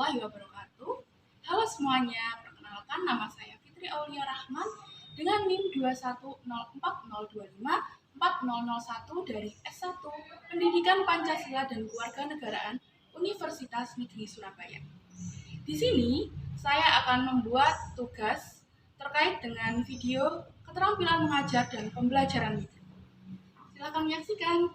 warahmatullahi wabarakatuh. Halo semuanya, perkenalkan nama saya Fitri Aulia Rahman dengan NIM 21040254001 dari S1 Pendidikan Pancasila dan Kewarganegaraan Universitas Negeri Surabaya. Di sini saya akan membuat tugas terkait dengan video keterampilan mengajar dan pembelajaran. Silakan menyaksikan.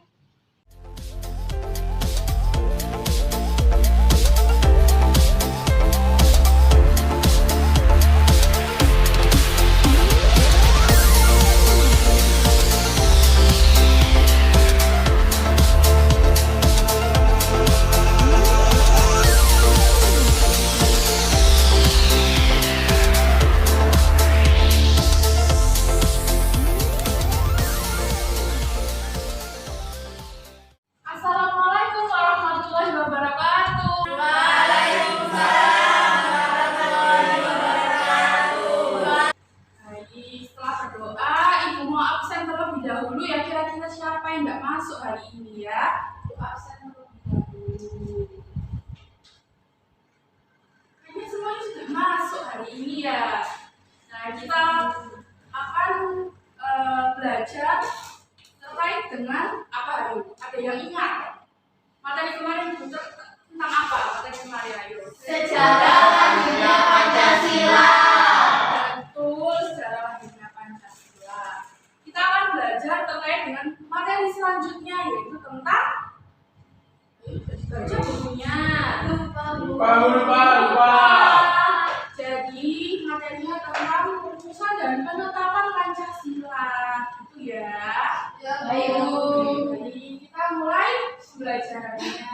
Assalamualaikum warahmatullahi wabarakatuh. Waalaikumsalam warahmatullahi wabarakatuh. Jadi setelah berdoa, Ibu mau absen terlebih dahulu ya. Kira-kira siapa yang nggak masuk hari ini ya? Ibu absen terlebih dahulu. Kayaknya semuanya sudah masuk hari ini ya. Nah, kita akan belajar terkait dengan apa hari ini? Ada yang ingat? Materi kemarin tentang apa? Materi kemarin ayo. Sejarah lahirnya Pancasila. Betul, sejarah lahirnya Pancasila. Kita akan belajar terkait dengan materi selanjutnya yaitu tentang baca bukunya. Lupa. Jadi materinya tentang rumusan dan penetapan Pancasila, gitu ya. Ayo. Jadi kita mulai pembelajarannya.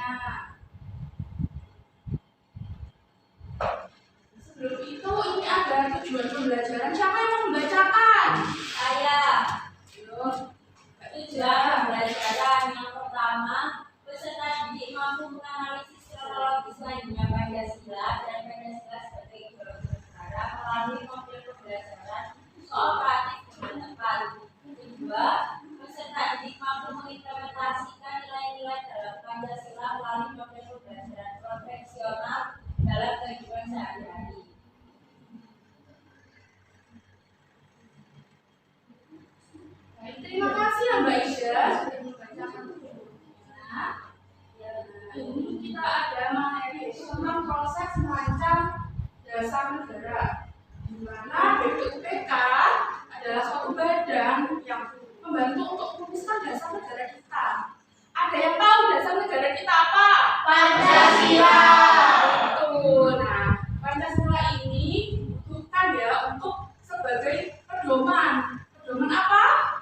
Sebelum itu ini ada tujuan pembelajaran. Siapa yang mau membacakan? Saya. Ayo. Tujuan pembelajaran yang pertama, peserta didik mampu menganalisis kronologis lahirnya Pancasila dan Pancasila sebagai ideologi negara melalui model pembelajaran kooperatif dan tepat. Kedua, peserta didik mampu mengimplementasikan nilai-nilai dalam Pancasila melalui model pembelajaran konvensional dalam kehidupan sehari-hari. Baik, terima kasih ya Mbak Ida sudah membacakan bukunya. Ini kita ada materi tentang proses merancang dasar negara, di mana BPUPK adalah suatu badan yang membantu untuk merumuskan dasar negara kita. Ada yang tahu dasar negara kita apa? Pancasila. Betul. Nah, Pancasila ini dibutuhkan ya untuk sebagai pedoman. Pedoman apa?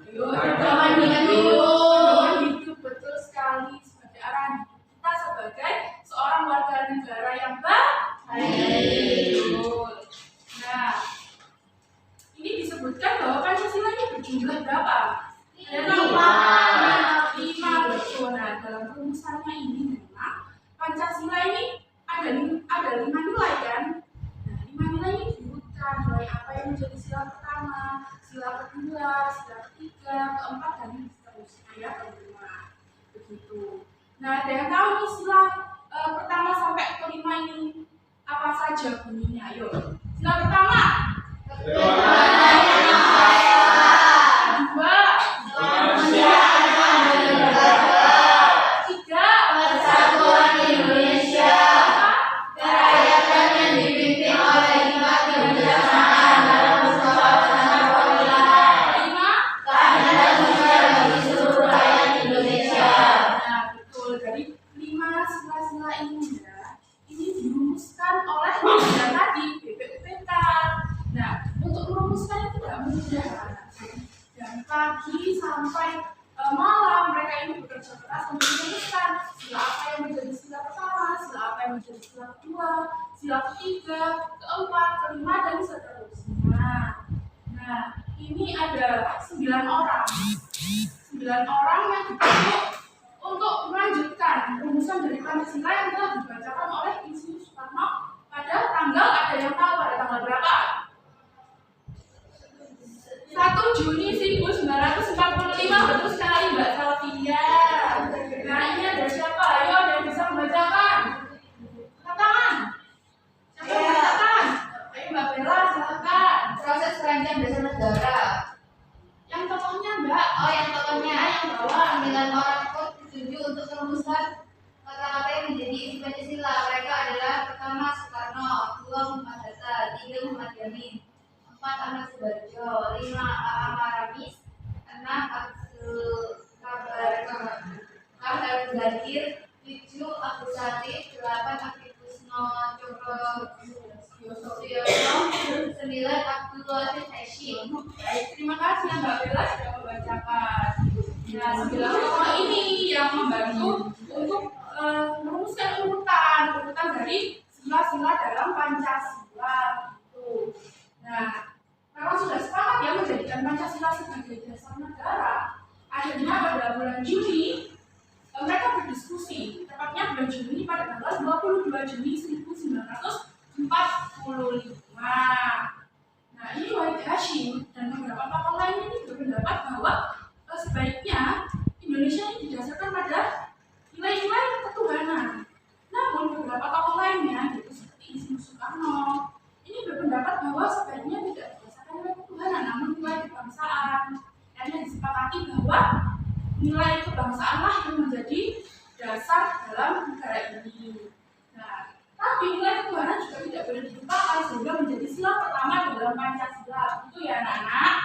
Ayo, Pedoman hidup. Pedoman hidup, betul sekali. Sebagai arahan kita sebagai seorang warga negara yang baik. Betul. Nah, ini disebutkan bahwa Pancasila ini berjumlah berapa? Ada tahu? Lima, betul. Nah, dalam rumusannya ini memang Pancasila ini ada 5 nilai kan? Nah, 5 nilai ini diurutkan nilai apa yang menjadi sila pertama, sila kedua, sila ketiga, keempat dan seterusnya ya, kelima. Begitu. Nah, ada yang tahu nih sila pertama sampai kelima ini apa saja bunyinya? Ayo. Sila pertama. Kedua. Tiga. Persatuan Indonesia. Kerakyatan yang dipimpin oleh hikmat kebijaksanaan dalam persoalan pemilihan. Lima. Keadilan sosial bagi seluruh rakyat Indonesia. Nah, betul. Dari 5 sila-sila ini ya, ini dirumuskan oleh badan tadi BPUPK. Nah, untuk merumuskan itu tidak mudah. Dari pagi sampai malam mereka ini bekerja keras untuk merumuskan sila apa yang menjadi sila pertama, sila apa yang menjadi sila kedua, sila ketiga, keempat, kelima dan seterusnya. Nah, ini ada 9 orang. 9 orang yang dibentuk untuk melanjutkan rumusan dari Pancasila yang telah dibacakan oleh Insinyur Soekarno pada tanggal, ada yang tahu pada tanggal berapa? 1 Juni 1945, betul sekali Mbak Salvia. Nah, ini ada siapa? Ayo, ada yang bisa membacakan? Angkat tangan. bahwa 9 orang pun setuju untuk merumuskan kata-kata yang menjadi isi Pancasila. Mereka adalah pertama Soekarno, 2 Muhammad Hatta, 3 Muhammad Yamin, 4 Ahmad Subarjo, 5 A.A. Maramis, 6 Abdul Kabar Zakir, 7 Abdul Latif, 8 Aktif Kusno Cokro Suyono, 9 Abdul Latif Hashim. baik, terima kasih Mbak Bella sudah membacakan. Nah, 9 tokoh ini yang membantu untuk merumuskan urutan dari sila-sila dalam Pancasila. Gitu. Nah, karena sudah sepakat ya menjadikan Pancasila sebagai dasar negara, akhirnya pada bulan Juni mereka berdiskusi. Tepatnya bulan Juni pada tanggal 22 Juni 1945. Nah, ini Wahid Hashim dan beberapa tokoh lain ini berpendapat bahwa sebaiknya Indonesia ini didasarkan pada nilai-nilai ketuhanan. Namun beberapa tokoh lainnya, yaitu seperti Ismus Soekarno, ini berpendapat bahwa sebaiknya tidak berdasarkan nilai ketuhanan, namun nilai kebangsaan. Akhirnya disepakati bahwa nilai kebangsaanlah yang menjadi dasar dalam negara ini. Nah, tapi nilai ketuhanan juga tidak boleh dilupakan sehingga menjadi sila pertama dalam Pancasila. Itu ya anak-anak?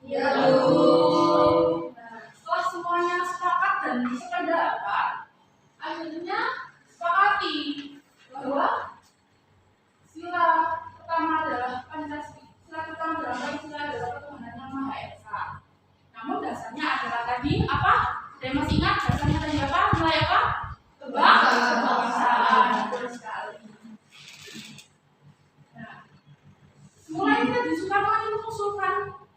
Ya, Bu. Nah, setelah semuanya sepakat dan sependapat, akhirnya sepakati bahwa sila pertama adalah Pancasila. Sila pertama dalam Pancasila adalah ketuhanan yang Maha Esa. Namun dasarnya adalah tadi apa? Ada yang masih ingat dasarnya tadi apa? Nilai apa? Kebangsaan. Betul sekali. Nah, mulai tadi Soekarno ini mengusulkan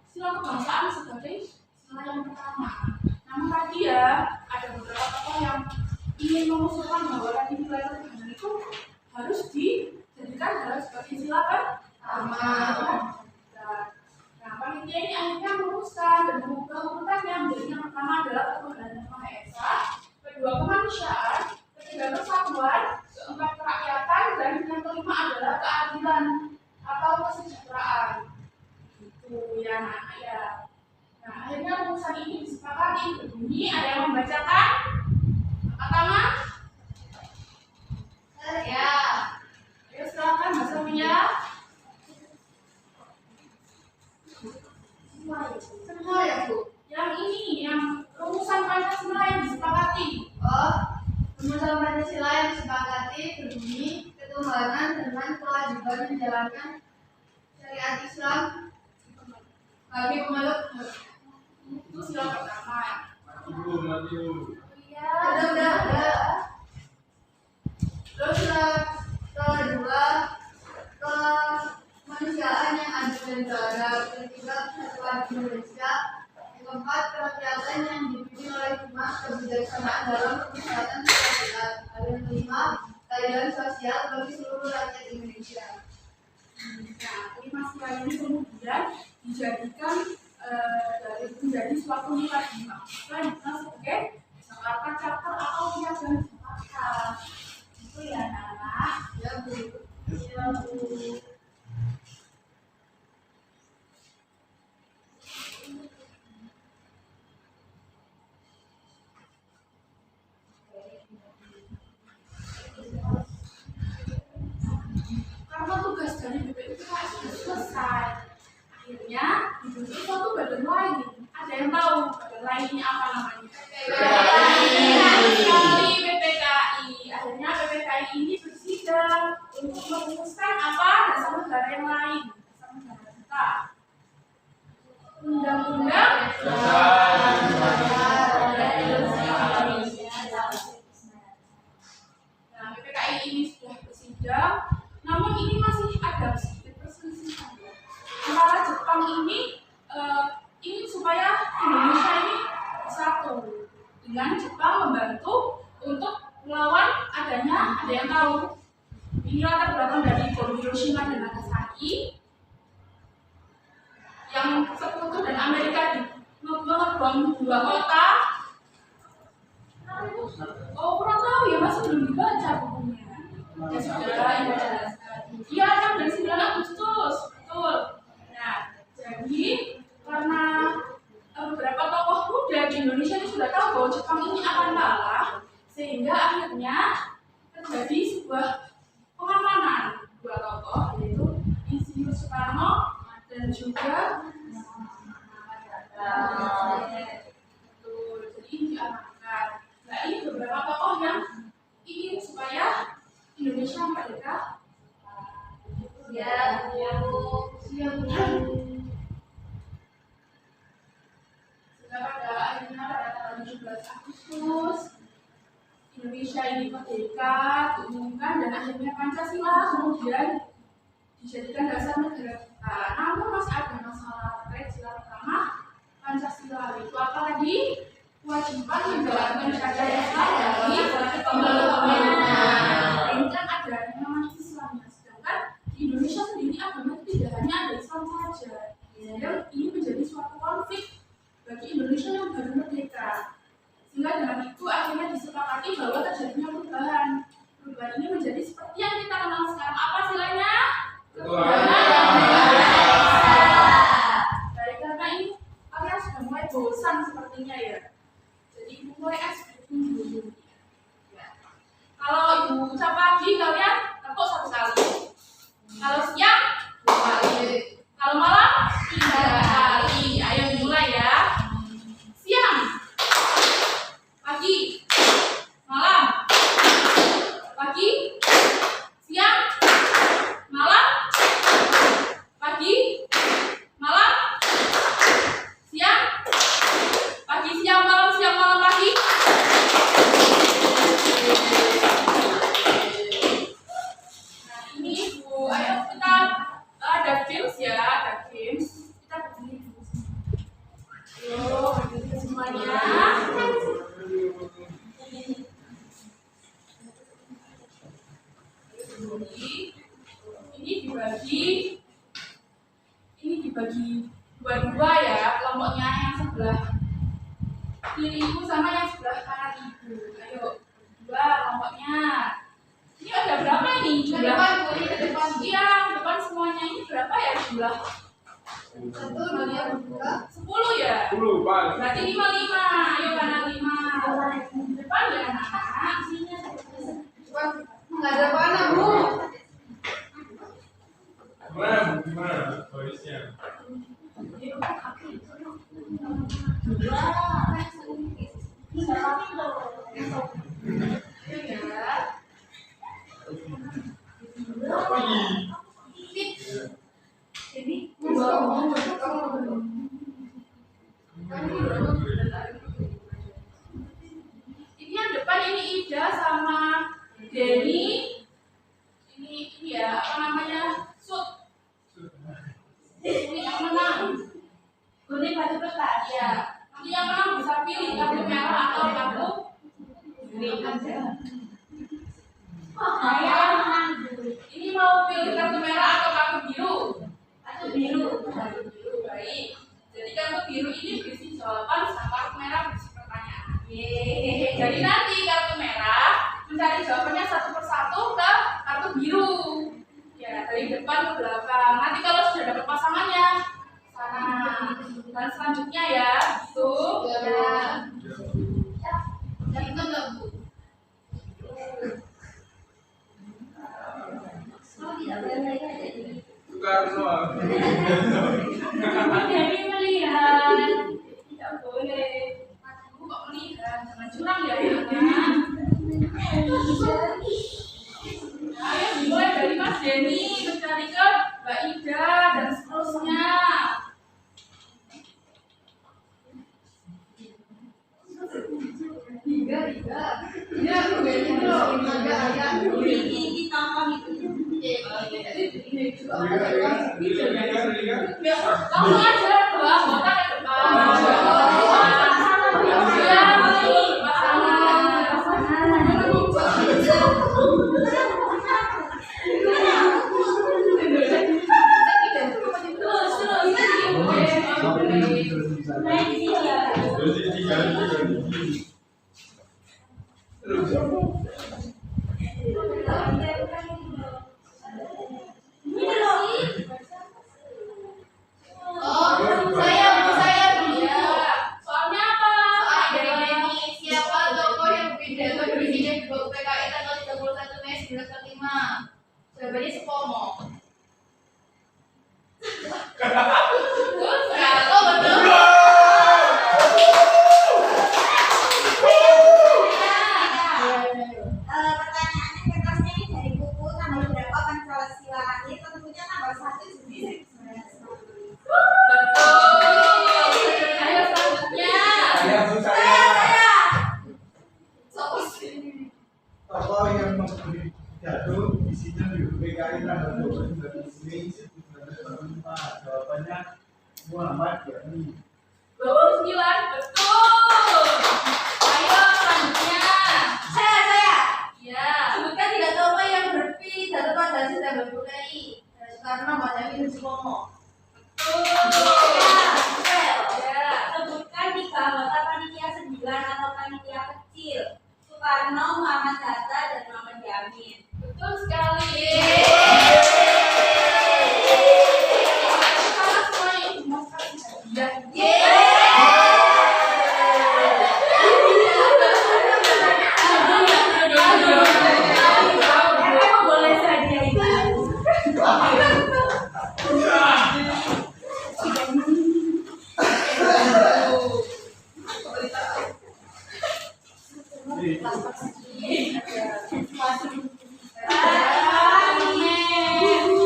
sila kebangsaan sebagai sila yang pertama. Namun tadi ya ada beberapa tokoh yang ingin mengusulkan bahwa tadi nilai ketuhanan itu harus dijadikan adalah sebagai sila pertama. Nah, panitia ini akhirnya merumuskan dan mengubah urutannya menjadi yang pertama adalah ketuhanan yang Maha Esa, kedua kemanusiaan, ketiga persatuan, keempat kerakyatan, dan yang kelima adalah keadilan atau kesejahteraan. Itu ya anak ya. Nah, akhirnya rumusan ini disepakati berbunyi. Ada yang membacakan? Angkat tangan. ya. Ayo silakan Mbak Sofia. Semua ya, Bu. Yang ini, yang rumusan Pancasila yang disepakati. Oh, rumusan Pancasila yang disepakati berbunyi ketuhanan dengan kewajiban menjalankan syariat Islam bagi pemeluk. Itu sila pertama. Iya. Udah. Terus sila kedua kemanusiaan yang adil dan beradab, ketiga kesatuan Indonesia, yang keempat kerakyatan yang dipimpin oleh hikmah kebijaksanaan dalam kesehatan sosial, dan yang kelima keadilan sosial bagi seluruh rakyat Indonesia. Nah, kelima sila ini kemudian dijadikan menjadi suatu nilai di mahasiswa yang dikenal sebagai Jakarta Chapter atau Piagam Jakarta. Itu ya anak-anak. Ya, Bu. Ya, Bu. Karena tugas dari BPUK sudah selesai, akhirnya dibentuk suatu badan lain. Ada yang tahu badan lainnya apa namanya? Sekali BPKI. Akhirnya BPKI ini bersidang untuk merumuskan apa dasar negara yang lain, dasar negara kita. Undang-undang Nah, BPKI ini sudah bersidang, namun ini masih ada sedikit perselisihan antara Jepang ini supaya Indonesia ini bersatu dengan Jepang membantu untuk melawan adanya, ada yang tahu ini latar belakang dari bom Hiroshima dan Nagasaki yang Sekutu dan Amerika mengebom 2 kota. Oh, kurang tahu ya, masih belum dibaca bukunya. Ya sudah, ya jelaskan. Iya, 6 dan 9 Agustus, betul. Nah, jadi karena beberapa tokoh muda bagi Indonesia ini sudah tahu bahwa Jepang ini akan kalah, sehingga akhirnya terjadi sebuah pengamanan dua tokoh, yaitu Insinyur Soekarno dan juga betul, jadi diamankan. Nah, ini beberapa tokoh yang ingin supaya Indonesia merdeka. Ya, Sehingga pada akhirnya pada tanggal 17 Agustus Indonesia ini merdeka diumumkan, dan akhirnya Pancasila kemudian dijadikan dasar negara kita. Namun masih ada masalah terkait sila pertama Pancasila, itu apa tadi? Kewajiban menjalankan syariat dari pemerintah. Ini kan ada yang namanya Islam, sedangkan di Indonesia sendiri agama tidak hanya ada Islam saja. Yang ini menjadi suatu konflik bagi Indonesia yang baru merdeka. Sehingga dengan itu akhirnya disepakati bahwa terjadinya perubahan. Perubahan ini menjadi seperti yang kita kenal sekarang. Apa silanya? Baik, karena ini kalian sudah mulai bosan sepertinya ya. Jadi ibu mulai dulu. Ya. Kalau ibu ucap pagi kalian tepuk 1 kali. Kalau siang 2 kali. Kalau malam 3 kali. Ayo dimulai ya. Siang, pagi, malam, pagi, siang, malam, pagi, malam, siang, pagi, siang, malam, pagi. Nah ini Bu, ayo kita ada games ya, ada games. Kita berdiri dulu. Yuk, berdiri semuanya. Ini dibagi dua-dua ya, kelompoknya yang sebelah kiri ibu sama yang sebelah kanan ibu. Ayo, dua kelompoknya. Ini ada berapa ini jumlah? ke depan. Iya, depan semuanya ini berapa ya jumlah? 1, 2, 3, 10 ya? 10, Pak. Berarti 5. Ayo kanan 5. Depan ya anak-anak. nggak ada panah, Bu. Gimana barisnya? Ini yang depan ini Ida sama Denny. Ini ya, apa namanya? Sud. Ini yang menang. Kuning baju kertas. Ya. Nanti yang menang bisa pilih kartu merah atau kartu Kuning aja. saya menang. Ini mau pilih kartu merah atau kartu biru? Kartu biru. Kartu biru, baik. Jadi kartu biru ini berisi jawaban, sama kartu merah berisi pertanyaan. Yeay. Jadi nanti kartu merah mencari jawabannya satu persatu ke kartu biru. Ya, dari depan ke belakang. Nanti kalau sudah dapat pasangannya, sana. Dan selanjutnya ya, itu. Ya, itu nggak, Bu. Tukar semua. Jadi melihat, tidak boleh. Ibu kok melihat, jangan curang ya, Ayo dimulai dari Mas Denny, mencari ke Mbak Ida dan seterusnya. Tiga. Ya, Bu, ini loh. Agak. Ini tampang itu. Ini juga. Langsung aja dua anggota ke depan. Ya, Oh, saya, Bu. soalnya apa? Cari tanggal 29 Mei 1944. Jawabannya Muhammad Yani. 29, betul. Ayo selanjutnya. Saya. Ya. Sebutkan 3 tokoh yang berpidato pada sidang PKI. Soekarno, Mardani, dan Soekarno. Ya. Sebutkan 3 anggota panitia 9 atau panitia kecil. Soekarno, Muhammad Hatta, dan Muhammad Yamin. Betul sekali. Sekarang semuanya itu makan hadiah. Emang boleh saja itu.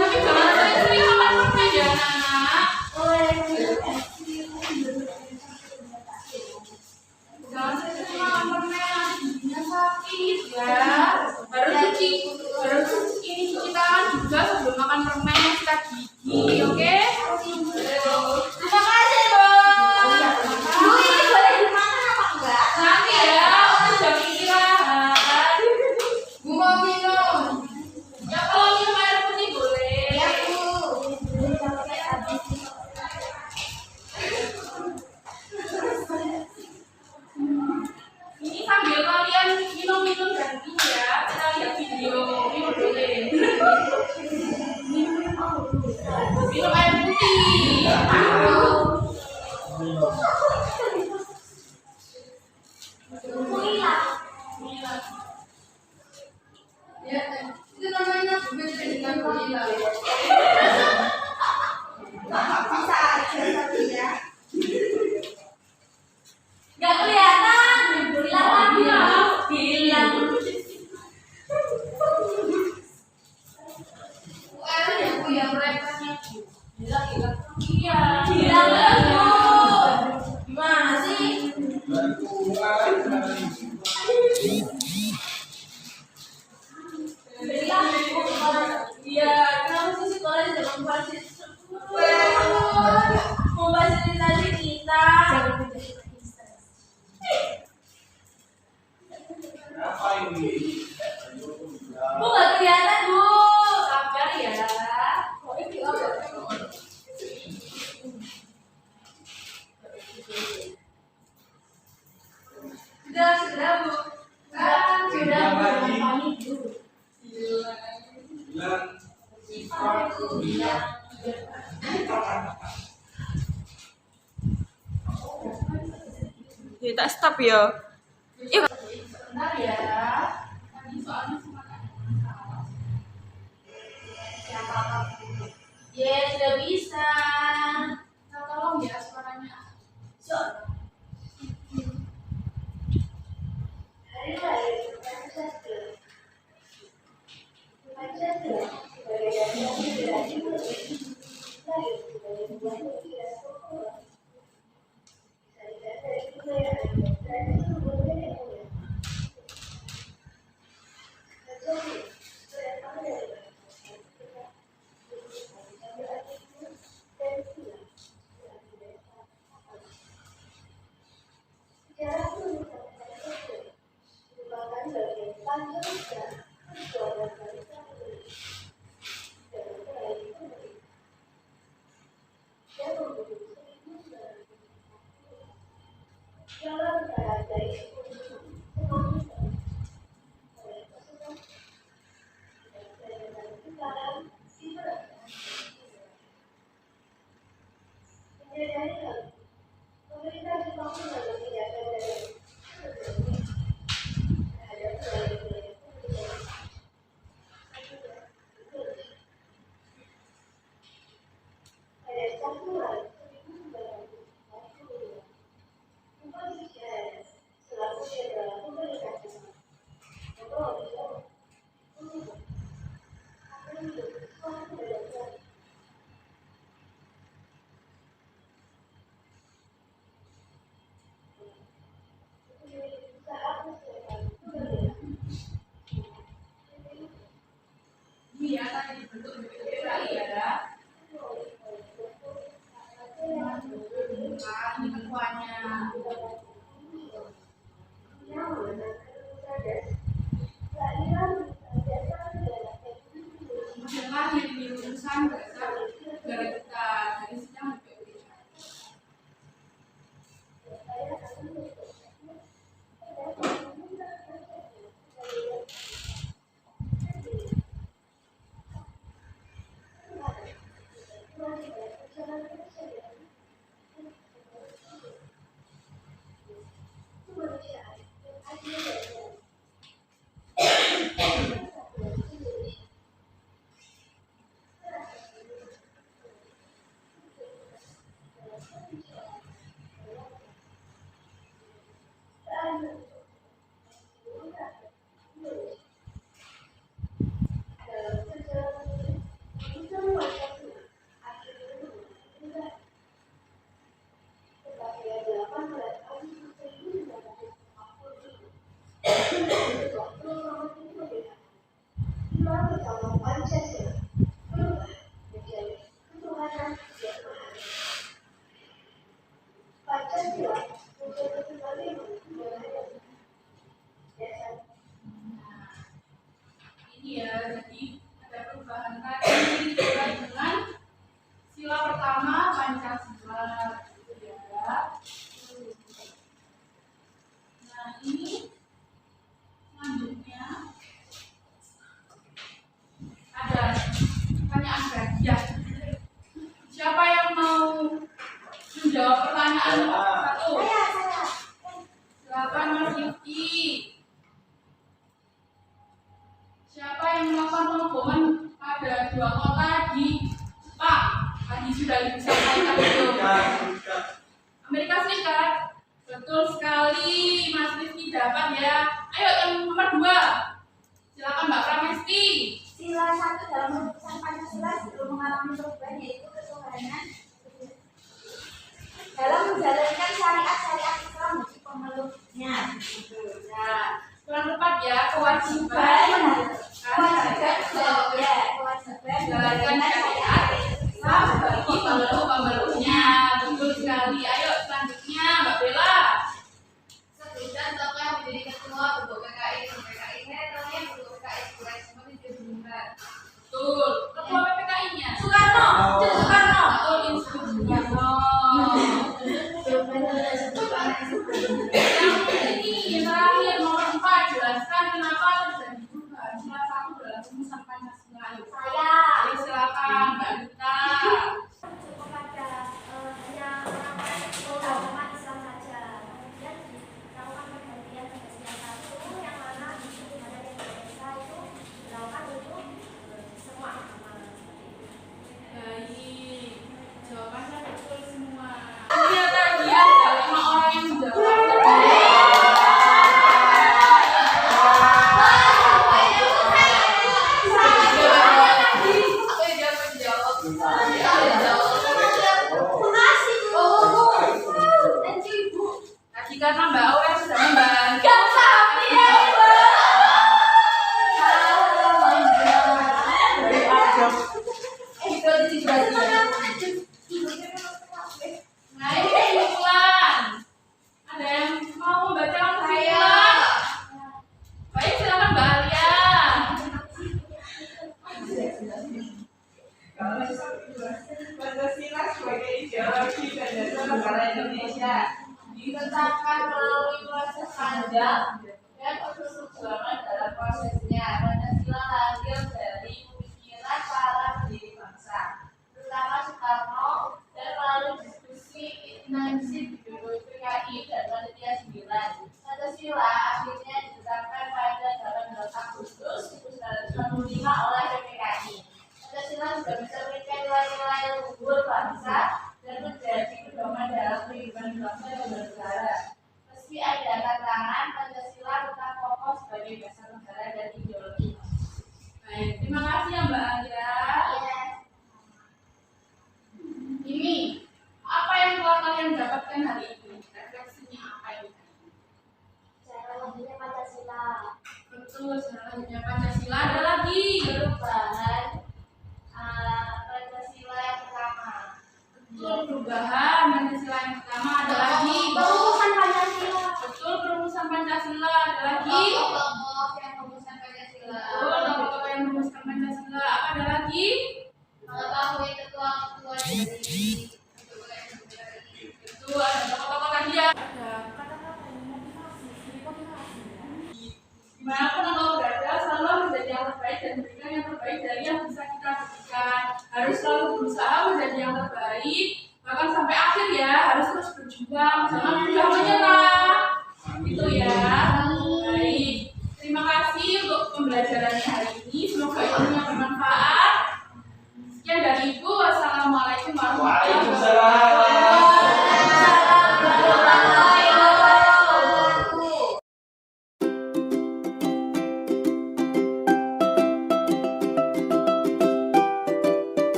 Tapi jangan sering-sering makan permen ya, anak-anak. Jangan sering-sering makan permen, nanti giginya sakit ya. Harus ini cuci tangan juga sebelum makan permen, sikat gigi, oke? Terima kasih, Bang. Bu, ini boleh dimakan apa enggak? Nanti ya, untuk jam istirahat. Bu mau minum. Ya kalau minum air putih boleh. Ya, Bu. Ini sambil kalian minum-minum ganti ya, kita lihat video minum boleh. Minum air putih. Ya, itu namanya berbeda dengan gorila. Bisa aja tapi ya. Gak kelihatan. Bilang lagi ya. Bilang. Ada yang Bu yang repotnya Bu. Iya. Bilang lagi. Gimana sih? Iya, kenapa sih sekolah tidak memfasilitasi kita? Apa ini? Bu nggak kelihatan, Bu. Sabar ya. Sudah Bu. Sudah. Ya tak stop ya. Sebentar ya. Tadi soalnya sempat ada masalah. Ya, sudah bisa. Nah, tolong ya suaranya. Kemudian lahir di lulusan dasar negara kita dari sidang BPUPK. Ini ya, jadi ada perubahan tadi terkait dengan sila pertama Pancasila, gitu ya. Nah ini selanjutnya ada pertanyaan hadiah. Siapa yang mau menjawab pertanyaan satu? Silakan Mas Rifki. Siapa yang melakukan pengeboman pada 2 kota di Jepang? Tadi sudah disampaikan itu. Amerika Serikat. Betul sekali, Mas Rifki dapat ya. Ayo yang nomor 2. Silakan Mbak Pramesti. Sila 1 dalam rumusan Pancasila sebelum mengalami perubahan yaitu ketuhanan dalam menjalankan syariat Islam bagi pemeluknya. Nah, kurang tepat ya, kewajiban menjalankan syariat Islam bagi pemeluk-pemeluknya. Betul sekali. Ayo selanjutnya Mbak Bella. Sebutkan tokoh yang menjadi ketua bentuk PKI dan PKI netralnya bentuk PKI sebagai seperti dibunyikan. Betul. Ketua PPKI-nya Soekarno. Betul, Institut Soekarno. Yang ini terakhir nomor 4, jelaskan kenapa terjadi perubahan sila 1 dalam rumusan Pancasila. Ayo. Ayo, silakan Mbak Duta. Kepada hanya orang-orang beragama Islam saja. Kemudian dilakukan pergantian Pancasila 1 yang mana di ketuhanan yang Indonesia itu dilakukan untuk semua agama. Baik, jawabannya betul semua. Ini tadi ada 5 orang yang menjawab tadi. Tadi karena Mbak Aurel sudah membantu. Nah, ini kesimpulan. Ada yang mau membacakan kesimpulan? Baik, silakan Mbak Alia. Pancasila sebagai ideologi dan dasar negara Indonesia ditetapkan melalui proses panjang dan penuh perjuangan dalam prosesnya. Pancasila lahir dari pemikiran para pendiri bangsa, terutama Soekarno, dan melalui diskusi intensif di BPUPKI dan Panitia 9. Pancasila akhirnya ditetapkan pada 18 Agustus 1945 oleh PPKI. Pancasila juga mencerminkan nilai-nilai luhur bangsa dan menjadi pedoman dalam kehidupan bangsa dan bernegara. Meski ada tantangan, Pancasila tetap kokoh sebagai dasar negara dan ideologi. Baik, terima kasih ya Mbak Alia. Ini apa yang telah kalian dapatkan hari ini? Refleksinya apa ini? Cara lahirnya Pancasila. Betul, selanjutnya Pancasila ada lagi. Perubahan Pancasila yang pertama. Betul, perubahan Pancasila yang pertama ada lagi.